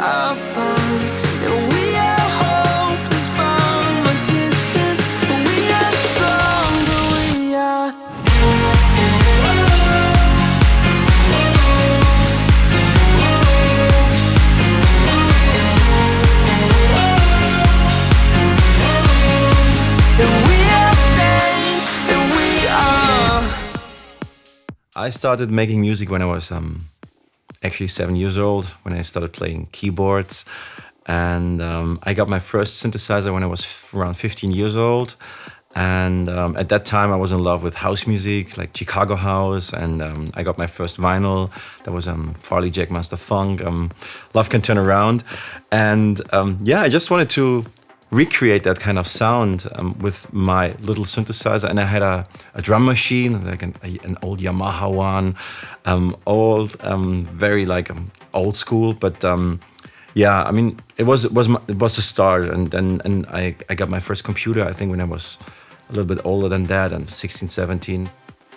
are fine, and we are hopeless from a distance, but we are stronger, we are. And we are saints, and we are. I started making music when I was actually 7 years old, when I started playing keyboards. And I got my first synthesizer when I was around 15 years old. And at that time, I was in love with house music, like Chicago house. And I got my first vinyl. That was Farley Jackmaster Funk, Love Can Turn Around. And yeah, I just wanted to recreate that kind of sound with my little synthesizer. And I had a drum machine, like an old Yamaha one, old, very like old school. But yeah, I mean, it was the start. And then I got my first computer, I think, when I was a little bit older than that, and 16, 17.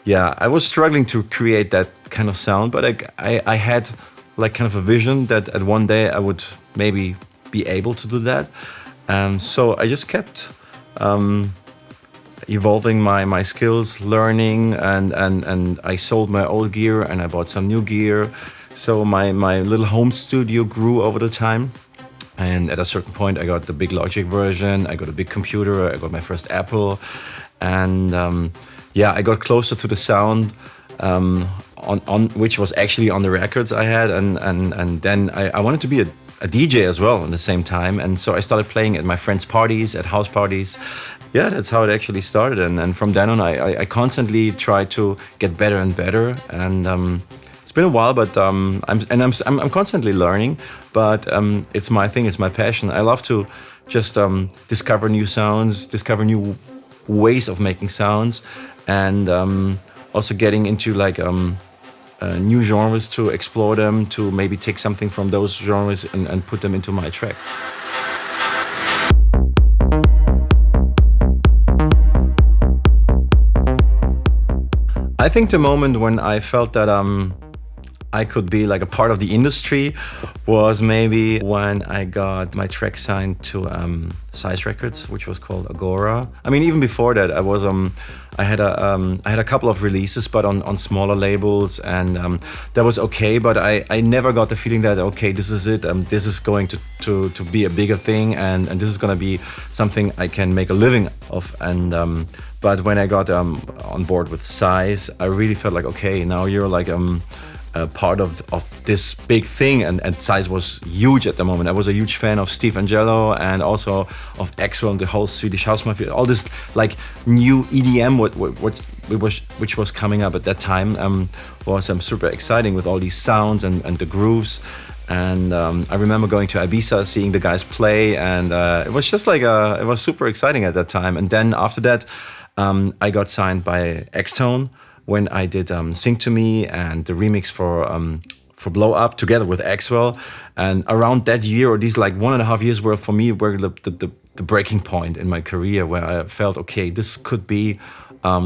Yeah, I was struggling to create that kind of sound, but I had like kind of a vision that at one day I would maybe be able to do that. So I just kept evolving my skills, learning, and I sold my old gear and I bought some new gear. So my little home studio grew over the time. And at a certain point, I got the big Logic version, I got a big computer, I got my first Apple. And yeah, I got closer to the sound on which was actually on the records I had. And then I wanted to be a DJ as well at the same time. And so I started playing at my friends' parties, at house parties. Yeah, that's how it actually started. And from then on, I constantly tried to get better and better. And it's been a while, but I'm constantly learning. But it's my thing, it's my passion. I love to just discover new sounds, discover new ways of making sounds, and also getting into like new genres, to explore them, to maybe take something from those genres and put them into my tracks. I think the moment when I felt that I could be like a part of the industry was maybe when I got my track signed to Size Records, which was called Agora. I mean, even before that, I had a couple of releases, but on smaller labels, and that was okay. But I never got the feeling that okay, this is it. This is going to be a bigger thing, and this is going to be something I can make a living of. And but when I got on board with Size, I really felt like okay, now you're like part of this big thing, and Size was huge at the moment. I was a huge fan of Steve Angelo and also of Axwell and the whole Swedish House Mafia, all this like new EDM which was coming up at that time was super exciting with all these sounds and the grooves. And I remember going to Ibiza, seeing the guys play, and it was just like it was super exciting at that time. And then after that, I got signed by X-Tone when I did Sing to Me and the remix for Blow Up together with Axwell. And around that year, or these like 1.5 years, were for me were the breaking point in my career, where I felt okay, this could be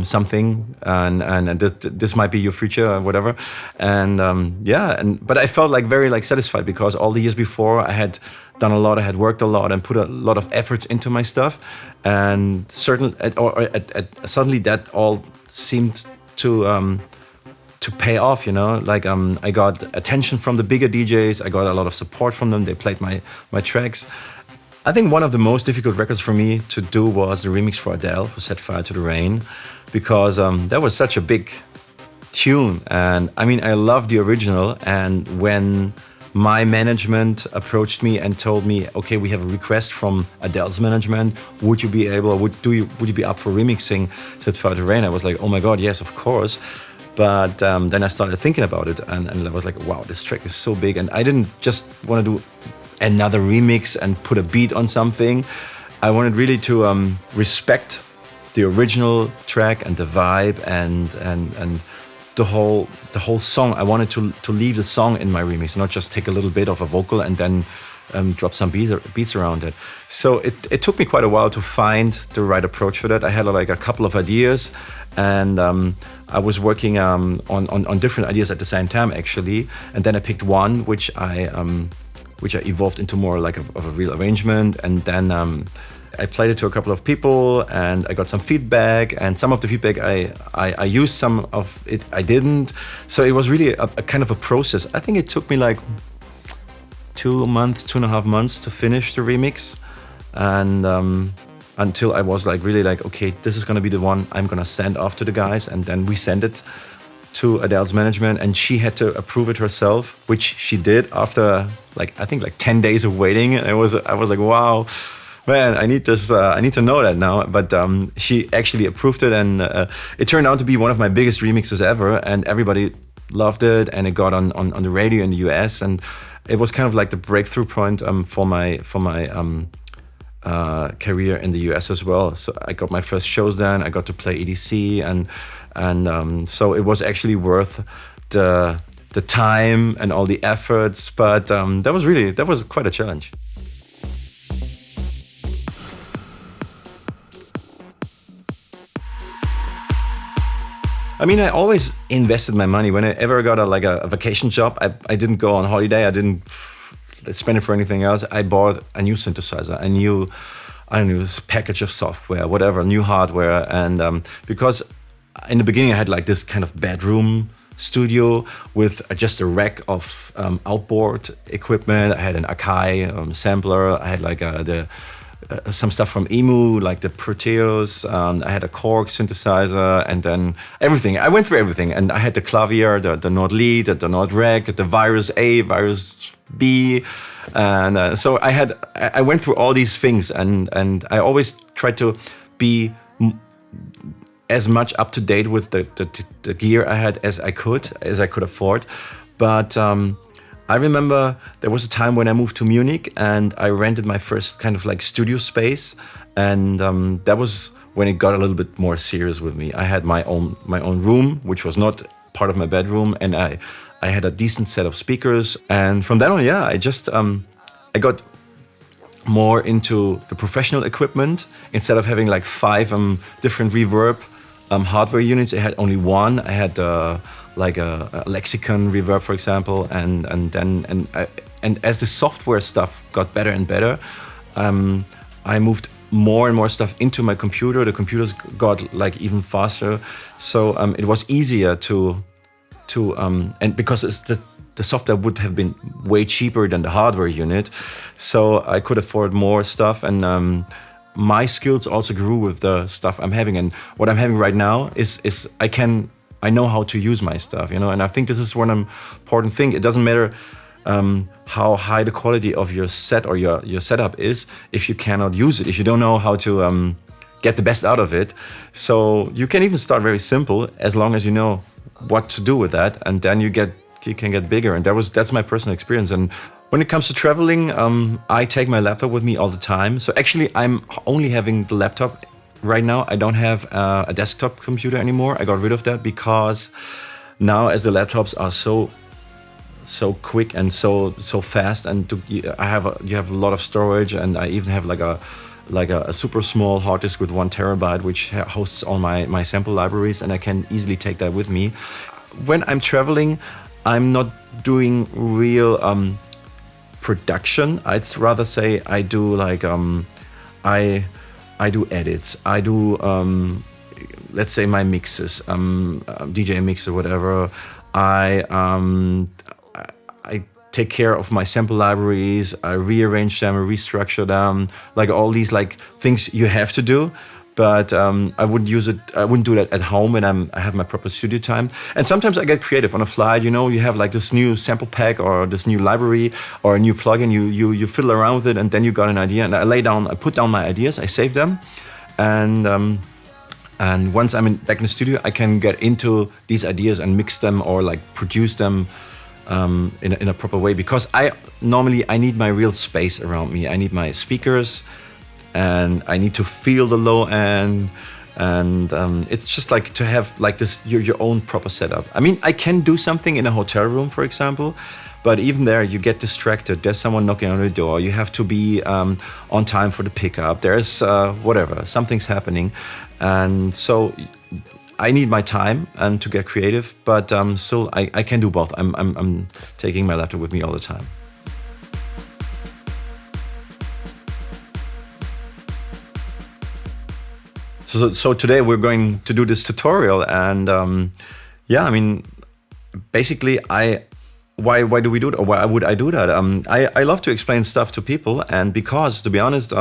something, and this might be your future or whatever. And yeah, but I felt like very like satisfied, because all the years before I had done a lot, I had worked a lot and put a lot of efforts into my stuff, and suddenly that all seemed to pay off, you know. Like I got attention from the bigger DJs, I got a lot of support from them, they played my tracks. I think one of the most difficult records for me to do was the remix for Adele for Set Fire to the Rain, because that was such a big tune. And I mean, I love the original, and when my management approached me and told me, okay, we have a request from Adele's management, would you be able, or would you be up for remixing Set Fire to the Rain? I was like, oh my God, yes, of course. But then I started thinking about it, and I was like, wow, this track is so big. And I didn't just want to do another remix and put a beat on something. I wanted really to respect the original track and the vibe and the whole song. I wanted to leave the song in my remix, not just take a little bit of a vocal and then drop some beats around it. So it took me quite a while to find the right approach for that. I had like a couple of ideas, and I was working on different ideas at the same time, actually. And then I picked one which I which I evolved into more like of a real arrangement. And then I played it to a couple of people, and I got some feedback. And some of the feedback I used, some of it I didn't. So it was really a kind of a process. I think it took me like 2.5 months to finish the remix, and until I was like really like, okay, this is gonna be the one I'm gonna send off to the guys. And then we sent it to Adele's management, and she had to approve it herself, which she did after like I think like 10 days of waiting. And I was like, wow, man, I need this. I need to know that now. But she actually approved it, and it turned out to be one of my biggest remixes ever, and everybody loved it, and it got on the radio in the US, and it was kind of like the breakthrough point for my career in the US as well. So I got my first shows then. I got to play EDC, and so it was actually worth the time and all the efforts. But that was quite a challenge. I mean, I always invested my money. Whenever I got a vacation job, I didn't go on holiday. I didn't spend it for anything else. I bought a new synthesizer, a new, I don't know, package of software, whatever, new hardware. And because in the beginning I had like this kind of bedroom studio with just a rack of outboard equipment. I had an Akai sampler. I had like some stuff from Emu, like the Proteus. I had a Korg synthesizer, and then everything. I went through everything, and I had the clavier, the Nord Lead, the Nord Rec, the Virus A, Virus B, and so I went through all these things, and I always tried to be as much up to date with the gear I had as I could afford, but. I remember there was a time when I moved to Munich and I rented my first kind of like studio space, and that was when it got a little bit more serious with me. I had my own room, which was not part of my bedroom, and I had a decent set of speakers. And from then on, yeah, I got more into the professional equipment. Instead of having like 5 different reverb hardware units, I had only one. I had like a Lexicon reverb, for example, and as the software stuff got better and better, I moved more and more stuff into my computer. The computers got like even faster, so it was easier to and because the software would have been way cheaper than the hardware unit, so I could afford more stuff, and my skills also grew with the stuff I'm having. And what I'm having right now is I know how to use my stuff, you know, and I think this is one important thing. It doesn't matter how high the quality of your set or your setup is if you cannot use it, if you don't know how to get the best out of it. So you can even start very simple as long as you know what to do with that, and then you can get bigger. And that's my personal experience. And when it comes to traveling, I take my laptop with me all the time. So actually, I'm only having the laptop. Right now, I don't have a desktop computer anymore. I got rid of that because now, as the laptops are so quick and so fast, and you have a lot of storage, and I even have like a super small hard disk with 1 terabyte, which hosts all my sample libraries, and I can easily take that with me. When I'm traveling, I'm not doing real production. I'd rather say I do like I do edits. I do, let's say, my mixes, DJ mix or whatever. I take care of my sample libraries. I rearrange them, restructure them, like all these like things you have to do. But I wouldn't do that at home when I have my proper studio time. And sometimes I get creative on a flight. You know, you have like this new sample pack or this new library or a new plugin. You fiddle around with it, and then you got an idea. And I put down my ideas. I save them, and once I'm back in the studio, I can get into these ideas and mix them or like produce them in a proper way. Because I need my real space around me. I need my speakers. And I need to feel the low end, and it's just like to have like this your own proper setup. I mean, I can do something in a hotel room, for example, but even there you get distracted. There's someone knocking on the door. You have to be on time for the pickup. There's whatever, something's happening, and so I need my time and to get creative. But still, I can do both. I'm taking my laptop with me all the time. So today we're going to do this tutorial, and yeah, I mean, basically, why do we do it, or why would I do that? I love to explain stuff to people, and because, to be honest,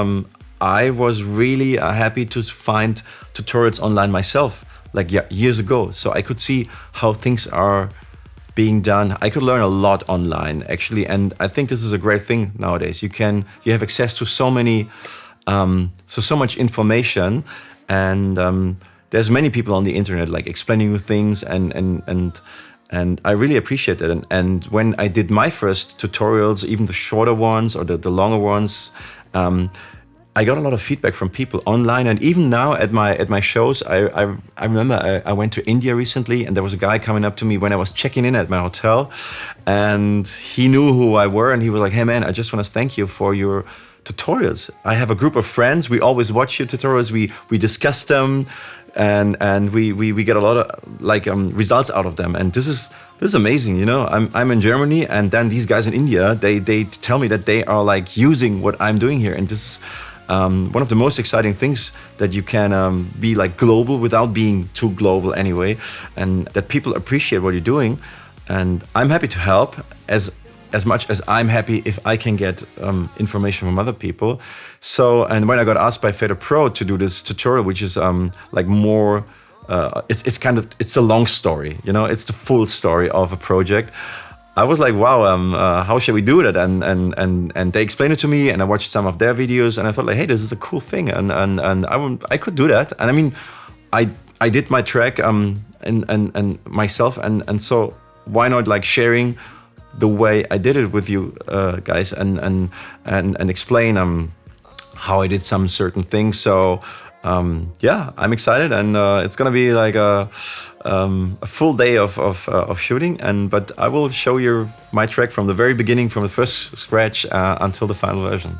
I was really happy to find tutorials online myself, like years ago, so I could see how things are being done. I could learn a lot online, actually, and I think this is a great thing nowadays. You have access to so many, so much information, and there's many people on the internet like explaining you things, and I really appreciate it. And when I did my first tutorials, even the shorter ones or the longer ones, I got a lot of feedback from people online, and even now at my shows. I remember I went to India recently, and there was a guy coming up to me when I was checking in at my hotel, and he knew who I were, and he was like, "Hey man, I just want to thank you for your tutorials. I have a group of friends. We always watch your tutorials. We discuss them, and we get a lot of like results out of them. And this is amazing. You know, I'm in Germany, and then these guys in India, they tell me that they are like using what I'm doing here, and this is one of the most exciting things, that you can be like global without being too global anyway, and that people appreciate what you're doing. And I'm happy to help as much as I'm happy if I can get information from other people. So, and when I got asked by FaderPro to do this tutorial, which is like more, it's a long story, you know, it's the full story of a project. I was like, wow, how shall we do that? And they explained it to me, and I watched some of their videos, and I thought like, hey, this is a cool thing, and I could do that. And I mean, I did my track and myself, and so why not like sharing the way I did it with you guys, and explain how I did some certain things. So yeah, I'm excited, and it's gonna be like a full day of shooting. But I will show you my track from the very beginning, from the first scratch until the final version.